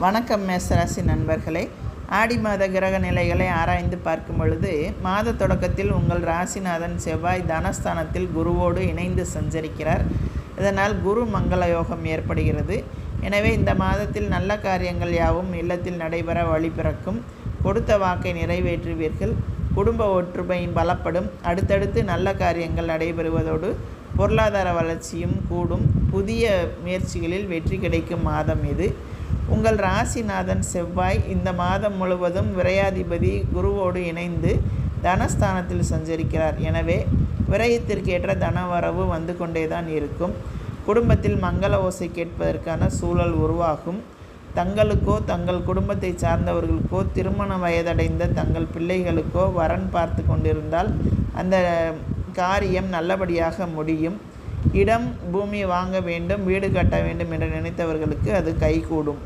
வணக்கம் மேசராசி நண்பர்களே. ஆடி மாத கிரக நிலைகளை ஆராய்ந்து பார்க்கும் பொழுது மாத தொடக்கத்தில் உங்கள் ராசிநாதன் செவ்வாய் தனஸ்தானத்தில் குருவோடு இணைந்து சஞ்சரிக்கிறார். இதனால் குரு மங்கள யோகம் ஏற்படுகிறது. எனவே இந்த மாதத்தில் நல்ல காரியங்கள் யாவும் இல்லத்தில் நடைபெற வழி பிறக்கும். கொடுத்த வாக்கை நிறைவேற்றுவீர்கள். குடும்ப ஒற்றுமையும் பலப்படும். அடுத்தடுத்து நல்ல காரியங்கள் நடைபெறுவதோடு பொருளாதார வளர்ச்சியும் கூடும். புதிய முயற்சிகளில் வெற்றி கிடைக்கும் மாதம் இது. உங்கள் ராசிநாதன் செவ்வாய் இந்த மாதம் முழுவதும் விரையாதிபதி குருவோடு இணைந்து தனஸ்தானத்தில் சஞ்சரிக்கிறார். எனவே விரயத்திற்கேற்ற தனவரவு வந்து கொண்டேதான் இருக்கும். குடும்பத்தில் மங்கள ஓசை கேட்பதற்கான சூழல் உருவாகும். தங்களுக்கோ தங்கள் குடும்பத்தை சார்ந்தவர்களுக்கோ திருமண வயதடைந்த தங்கள் பிள்ளைகளுக்கோ வரன் பார்த்து கொண்டிருந்தால் அந்த காரியம் நல்லபடியாக முடியும். இடம் பூமி வாங்க வேண்டும், வீடு கட்ட வேண்டும் என்று நினைத்தவர்களுக்கு அது கைகூடும்.